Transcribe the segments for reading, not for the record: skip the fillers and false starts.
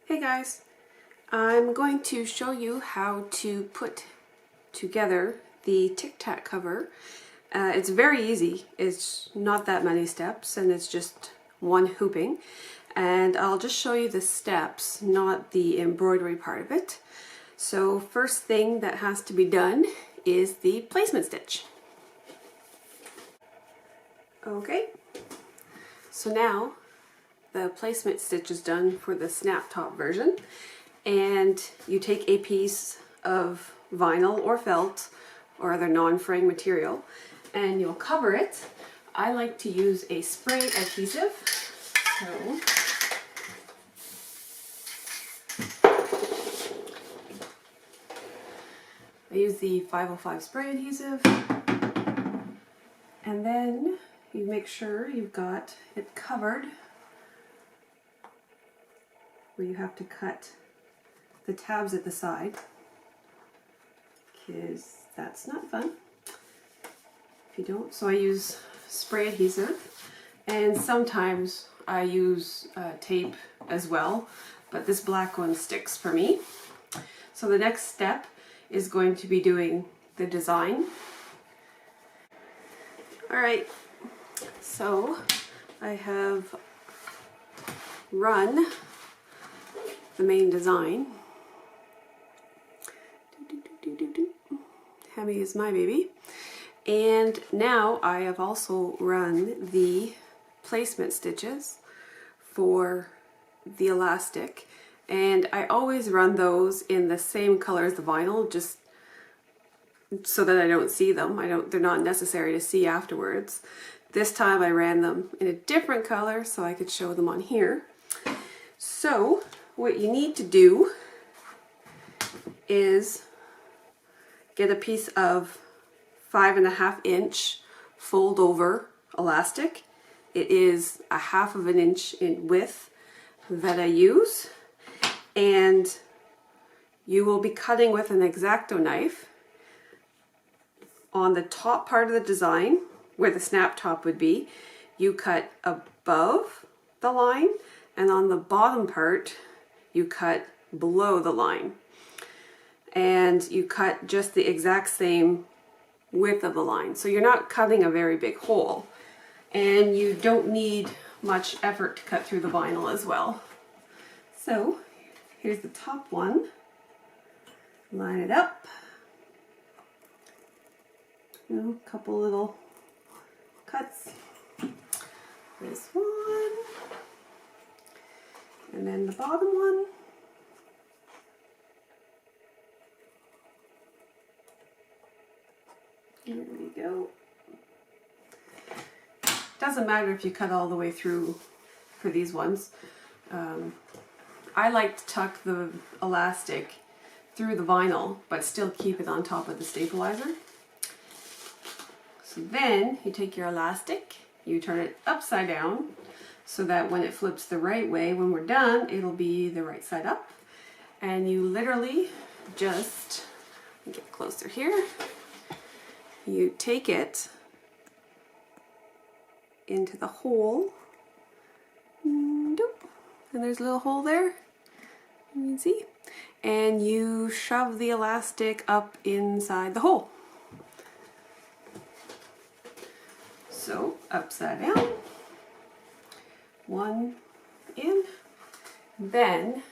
Hey guys, I'm going to show you how to put together the Tic Tac cover. It's very easy. It's not that many steps and it's just one hooping. And I'll just show you the steps, not the embroidery part of it. So first thing that has to be done is the placement stitch. Okay, so now the placement stitch is done for the snap top version, and you take a piece of vinyl or felt or other non-fraying material and you'll cover it. I like to use a spray adhesive, so I use the 505 spray adhesive, and then you make sure you've got it covered where you have to cut the tabs at the side, because that's not fun if you don't. So I use spray adhesive, and sometimes I use tape as well, but this black one sticks for me. So the next step is going to be doing the design. Alright, so I have run the main design. Hemi is my baby. And now I have also run the placement stitches for the elastic, and I always run those in the same color as the vinyl, just so that I don't see them. They're not necessary to see afterwards. This time I ran them in a different color so I could show them on here. So what you need to do is get a piece of 5.5 inch fold over elastic. It is 1/2 inch in width that I use, and you will be cutting with an X-Acto knife on the top part of the design where the snap top would be. You cut above the line, and on the bottom part you cut below the line, and you cut just the exact same width of the line. So you're not cutting a very big hole, and you don't need much effort to cut through the vinyl as well. So here's the top one. Line it up. A couple little cuts. This one. And then the bottom one. There we go. Doesn't matter if you cut all the way through for these ones. I like to tuck the elastic through the vinyl, but still keep it on top of the stabilizer. So then you take your elastic, you turn it upside down so that when it flips the right way, when we're done, it'll be the right side up. And you literally just, get closer here, you take it into the hole, and there's a little hole there, you can see, and you shove the elastic up inside the hole. So upside down, one in, then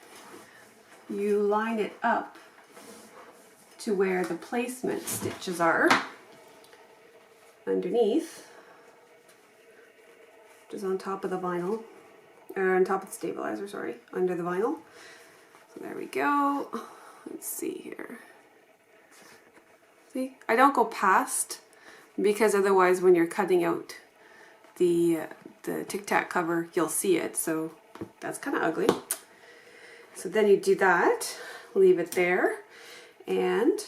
you line it up to where the placement stitches are underneath, just on top of the vinyl, or on top of the stabilizer, sorry, under the vinyl. So there we go. Let's see here. See, I don't go past, because otherwise when you're cutting out the Tic Tac cover, you'll see it, so that's kind of ugly. So then you do that, leave it there, and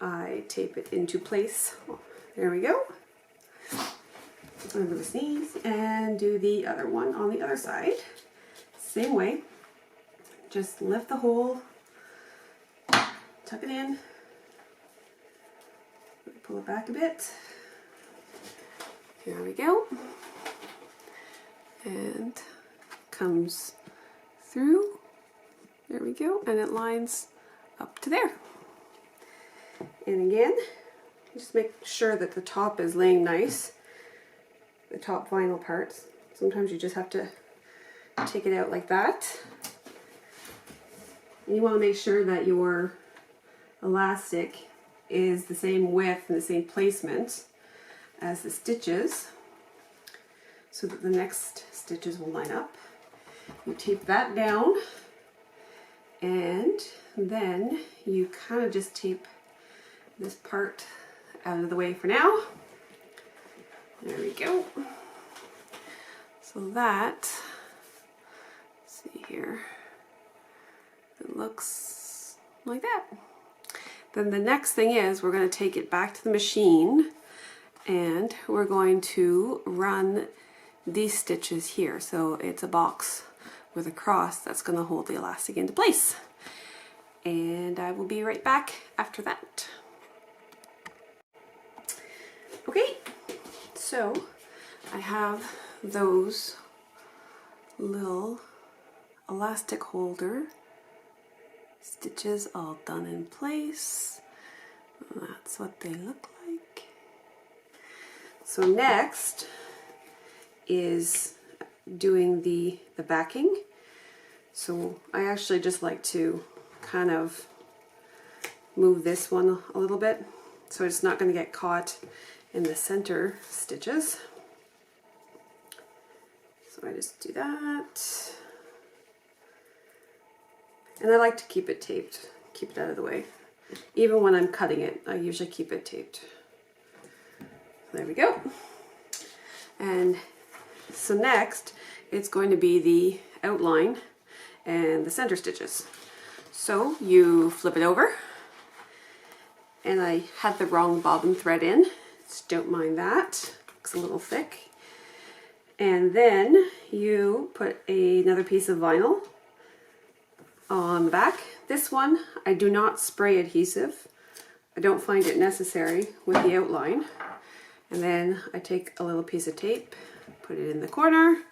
I tape it into place. There we go. I'm going to sneeze, and do the other one on the other side. Same way. Just lift the hole, tuck it in, pull it back a bit. Here we go. And comes through. There we go, and it lines up to there. And again, just make sure that the top is laying nice, the top vinyl parts. Sometimes you just have to take it out like that. And you want to make sure that your elastic is the same width and the same placement as the stitches, so that the next stitches will line up. You tape that down, and then you kind of just tape this part out of the way for now. There we go. So that, let's see here, it looks like that. Then the next thing is we're going to take it back to the machine and we're going to run these stitches here. So it's a box with a cross that's going to hold the elastic into place. And I will be right back after that. Okay, so I have those little elastic holder stitches all done in place. That's what they look like. So next is doing the backing. So I actually just like to kind of move this one a little bit so it's not going to get caught in the center stitches. So I just do that. And I like to keep it taped, keep it out of the way. Even when I'm cutting it, I usually keep it taped. There we go. And so next, it's going to be the outline and the center stitches. So you flip it over, and I had the wrong bobbin thread in. Just don't mind that, it's a little thick. And then you put another piece of vinyl on the back. This one, I do not spray adhesive. I don't find it necessary with the outline. And then I take a little piece of tape, put it in the corner.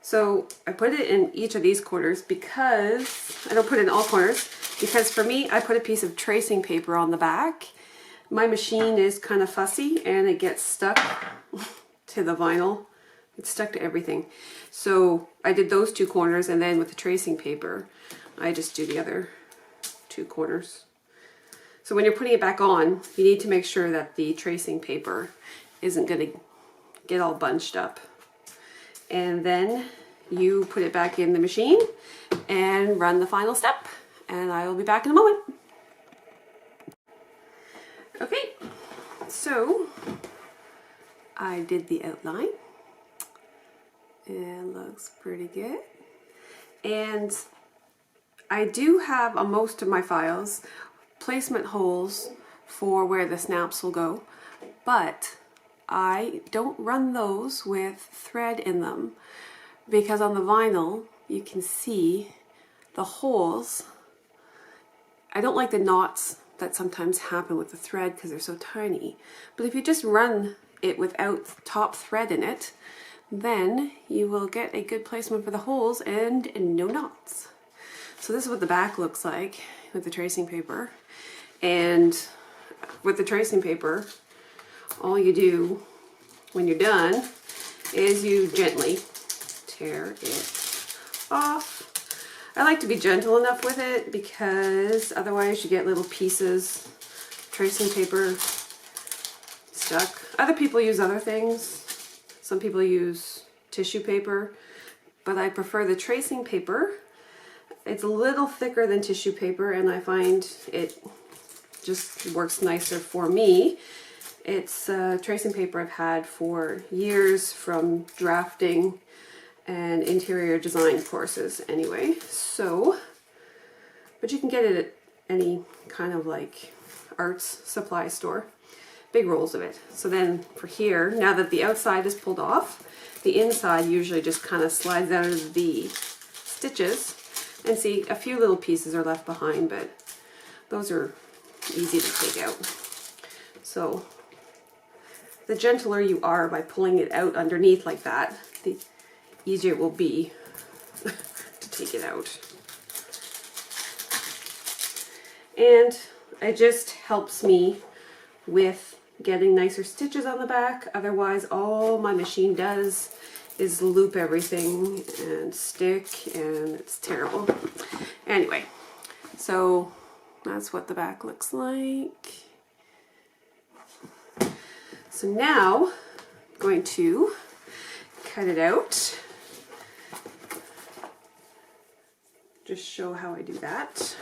So I put it in each of these corners because, I don't put it in all corners, because for me, I put a piece of tracing paper on the back. My machine is kind of fussy and it gets stuck to the vinyl. It's stuck to everything. So I did those two corners, and then with the tracing paper, I just do the other two corners. So when you're putting it back on, you need to make sure that the tracing paper isn't going to get all bunched up. And then you put it back in the machine and run the final step. And I will be back in a moment. Okay, so I did the outline. It looks pretty good. And I do have on most of my files placement holes for where the snaps will go, but I don't run those with thread in them because on the vinyl you can see the holes. I don't like the knots that sometimes happen with the thread because they're so tiny, but if you just run it without top thread in it, then you will get a good placement for the holes and no knots. So this is what the back looks like with the tracing paper. And with the tracing paper, all you do when you're done is you gently tear it off. I like to be gentle enough with it because otherwise you get little pieces, tracing paper stuck. Other people use other things. Some people use tissue paper, but I prefer the tracing paper. It's a little thicker than tissue paper, and I find it just works nicer for me. It's tracing paper I've had for years from drafting and interior design courses anyway. So, but you can get it at any kind of like arts supply store. Big rolls of it. So then for here, now that the outside is pulled off, the inside usually just kind of slides out of the stitches. And see, a few little pieces are left behind, but those are easy to take out. So the gentler you are by pulling it out underneath like that, the easier it will be to take it out. And it just helps me with getting nicer stitches on the back. Otherwise, all my machine does is loop everything and stick, and it's terrible. Anyway, so that's what the back looks like. So now I'm going to cut it out. Just show how I do that.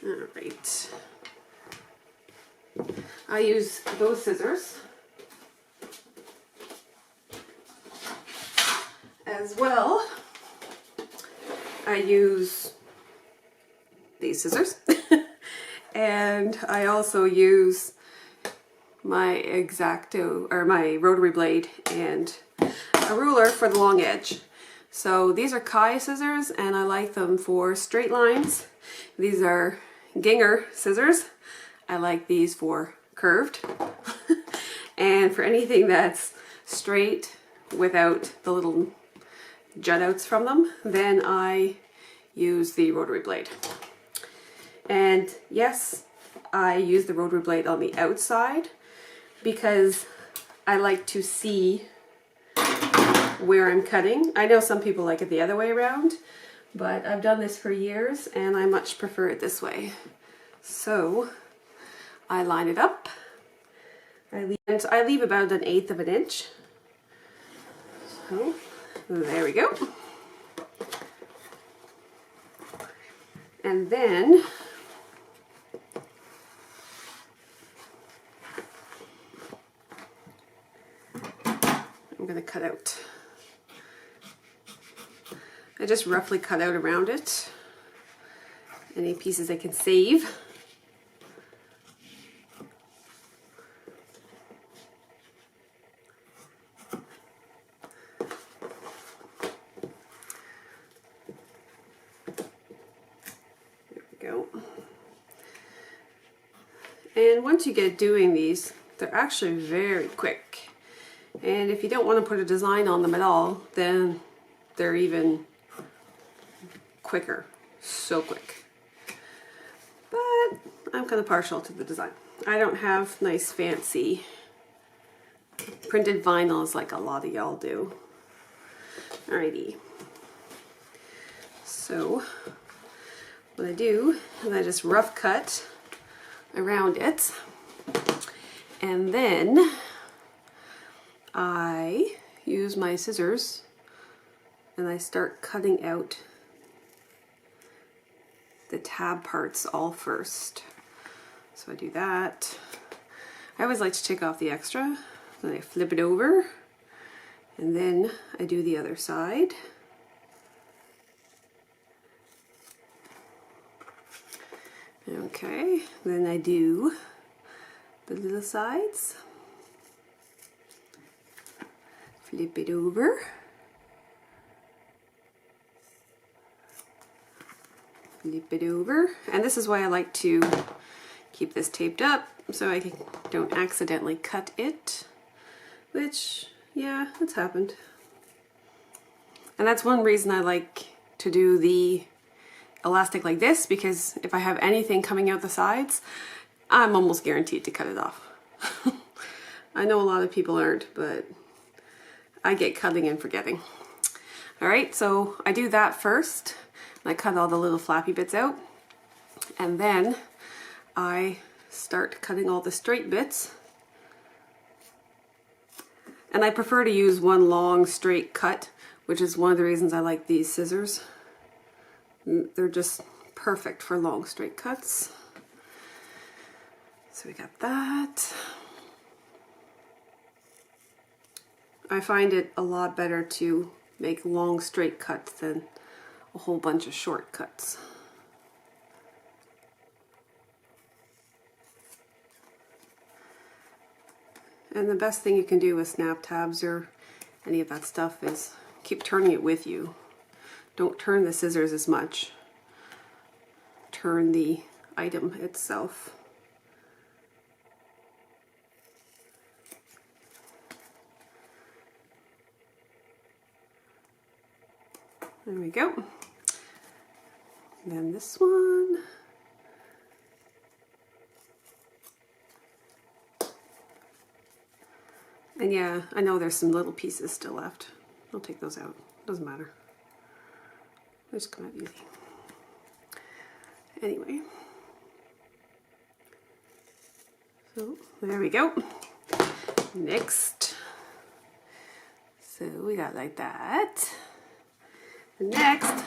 All right. I use those scissors as well. I use these scissors and I also use my X-Acto or my rotary blade and a ruler for the long edge. So these are Kai scissors and I like them for straight lines. These are Ginger scissors. I like these for curved. And for anything that's straight without the little jut outs from them, then I use the rotary blade. And yes, I use the rotary blade on the outside because I like to see where I'm cutting. I know some people like it the other way around, but I've done this for years and I much prefer it this way. So I line it up. I leave about 1/8 of an inch. So there we go. And then I'm going to cut out. I just roughly cut out around it. Any pieces I can save. And once you get doing these, they're actually very quick. And if you don't want to put a design on them at all, then they're even quicker. So quick. But I'm kind of partial to the design. I don't have nice fancy printed vinyls like a lot of y'all do. Alrighty. So what I do is I just rough cut around it, and then I use my scissors and I start cutting out the tab parts all first. So I do that. I always like to take off the extra, then I flip it over, and then I do the other side. Okay, then I do the little sides, flip it over, flip it over, and this is why I like to keep this taped up so I don't accidentally cut it, which, yeah, it's happened. And that's one reason I like to do the elastic like this, because if I have anything coming out the sides, I'm almost guaranteed to cut it off. I know a lot of people aren't, but I get cutting and forgetting. Alright, so I do that first. I cut all the little flappy bits out, and then I start cutting all the straight bits. And I prefer to use one long straight cut, which is one of the reasons I like these scissors. They're just perfect for long straight cuts. So we got that. I find it a lot better to make long straight cuts than a whole bunch of short cuts. And the best thing you can do with snap tabs or any of that stuff is keep turning it with you. Don't turn the scissors as much. Turn the item itself. There we go. And then this one. And yeah, I know there's some little pieces still left. I'll take those out. Doesn't matter. They just come out easy. Anyway. So there we go. Next. So we got like that. And next,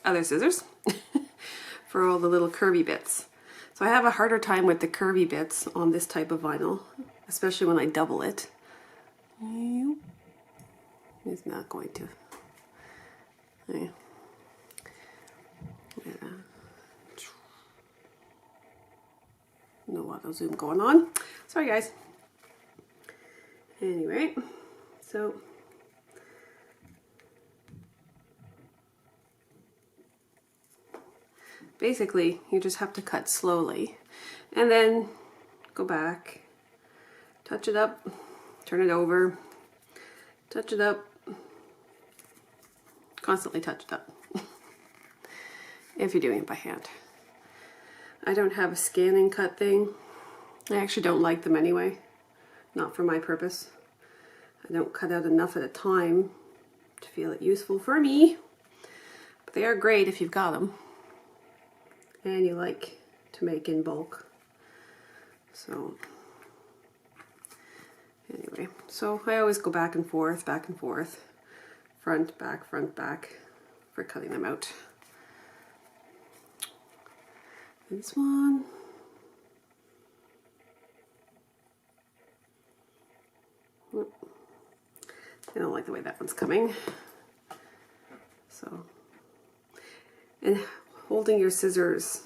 other scissors for all the little curvy bits. So I have a harder time with the curvy bits on this type of vinyl, especially when I double it. It's not going to. Yeah. No auto zoom going on. Sorry guys. Anyway, so basically you just have to cut slowly and then go back, touch it up, turn it over, touch it up, constantly touch it up if you're doing it by hand. I don't have a scanning cut thing. I actually don't like them anyway, not for my purpose. I don't cut out enough at a time to feel it useful for me, but they are great if you've got them and you like to make in bulk. So anyway, so I always go back and forth, front, back for cutting them out. This one. I don't like the way that one's coming. So, and holding your scissors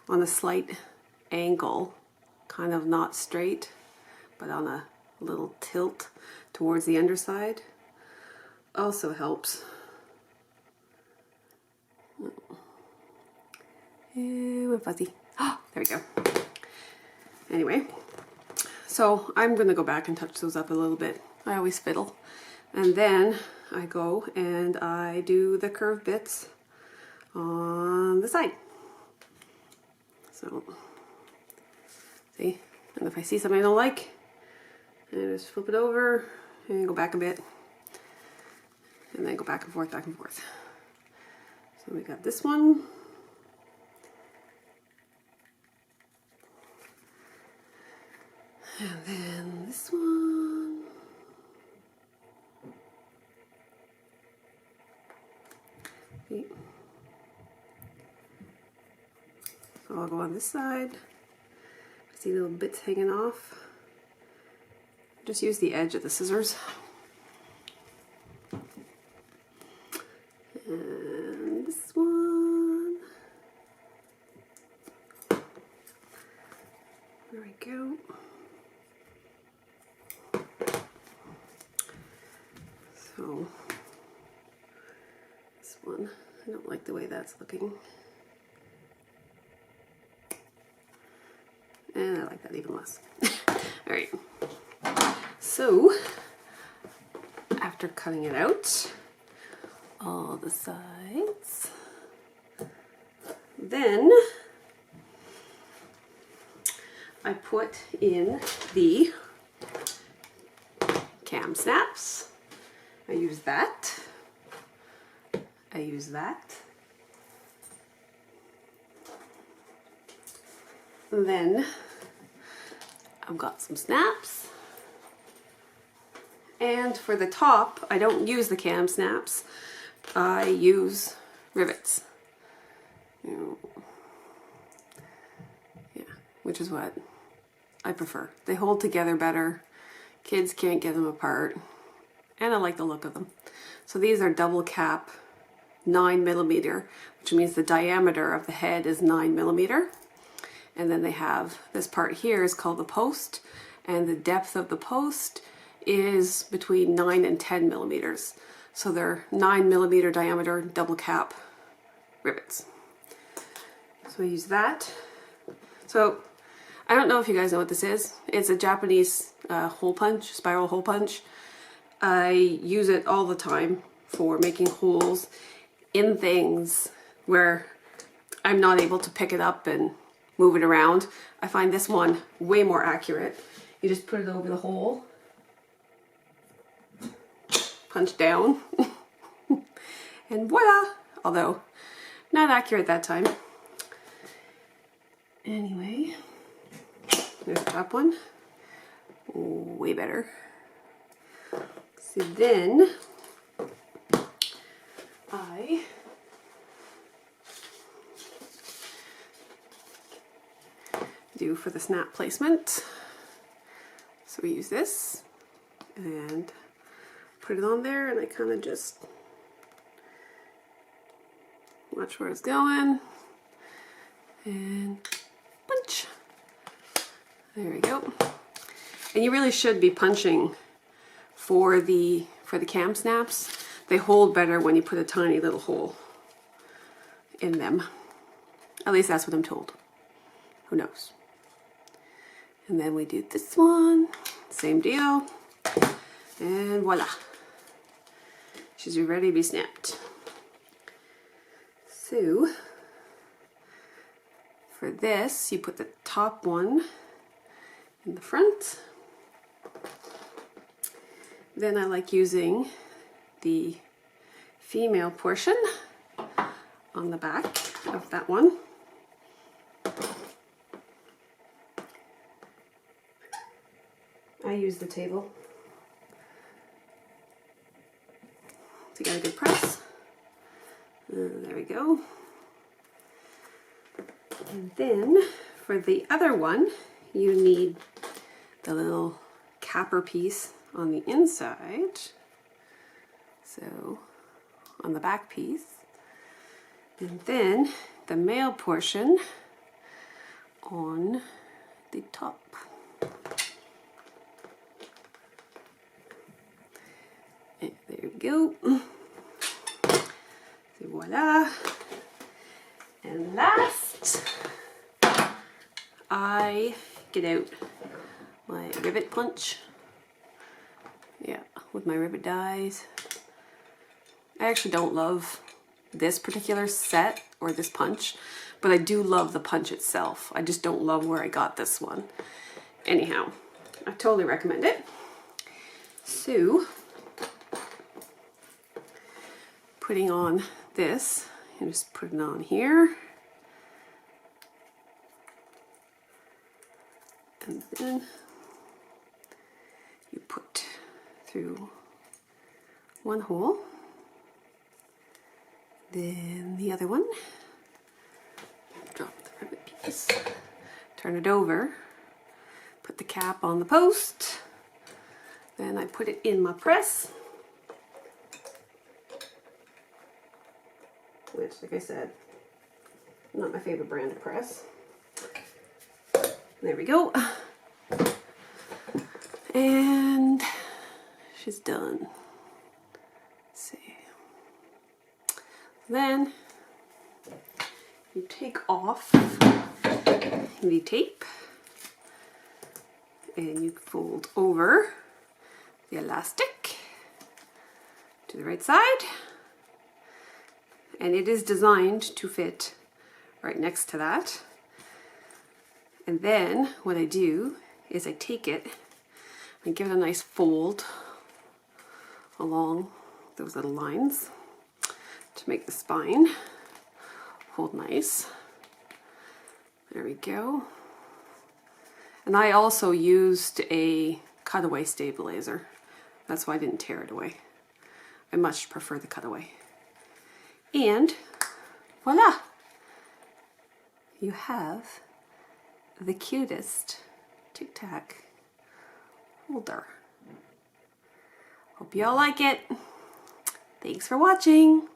on a slight angle, kind of not straight, but on a little tilt towards the underside, also helps. Ew, fuzzy. Oh, there we go. Anyway, so I'm going to go back and touch those up a little bit. I always fiddle. And then I go and I do the curved bits on the side. So, see? And if I see something I don't like, I just flip it over and go back a bit. And then go back and forth, So we got this one. And then this one. Okay. So I'll go on this side. See little bits hanging off. Just use the edge of the scissors. And this one. There we go. So this one, I don't like the way that's looking. And I like that even less. Alright, so after cutting it out, all the sides, then I put in the cam snaps. I use that. I use that. And then I've got some snaps. And for the top, I don't use the cam snaps. I use rivets. Yeah, which is what I prefer. They hold together better. Kids can't get them apart. And I like the look of them. So these are double cap 9mm, which means the diameter of the head is 9mm. And then they have this part here is called the post, and the depth of the post is between 9 and 10mm. So they're 9mm diameter double cap rivets. So I use that. So I don't know if you guys know what this is. It's a Japanese hole punch, spiral hole punch. I use it all the time for making holes in things where I'm not able to pick it up and move it around. I find this one way more accurate. You just put it over the hole, punch down, and voila! Although, not accurate that time. Anyway, there's the top one. Way better. So then, I do for the snap placement. So we use this and put it on there, and I kind of just watch where it's going and punch. There we go. And you really should be punching for the cam snaps. They hold better when you put a tiny little hole in them. At least that's what I'm told. Who knows? And then we do this one, same deal, and voila. She's ready to be snapped. So, for this, you put the top one in the front. Then I like using the female portion on the back of that one. I use the table to get a good press. There we go. And then for the other one, you need the little capper piece on the inside. So on the back piece. And then the male portion on the top. And there we go. So voila. And last, I get out my rivet punch. Yeah, with my rivet dies. I actually don't love this particular set or this punch, but I do love the punch itself. I just don't love where I got this one. Anyhow, I totally recommend it. So, putting on this, and just put it on here. And then you put through one hole, then the other one, drop the rivet piece, turn it over, put the cap on the post, then I put it in my press, which, like I said, not my favorite brand of press. There we go. And she's done. Let's see. Then you take off the tape and you fold over the elastic to the right side. And it is designed to fit right next to that. And then what I do is I take it and give it a nice fold along those little lines to make the spine hold nice. There we go. And I also used a cutaway stabilizer. That's why I didn't tear it away. I much prefer the cutaway. And voila! You have the cutest Tic Tac holder. Hope you all like it. Thanks for watching.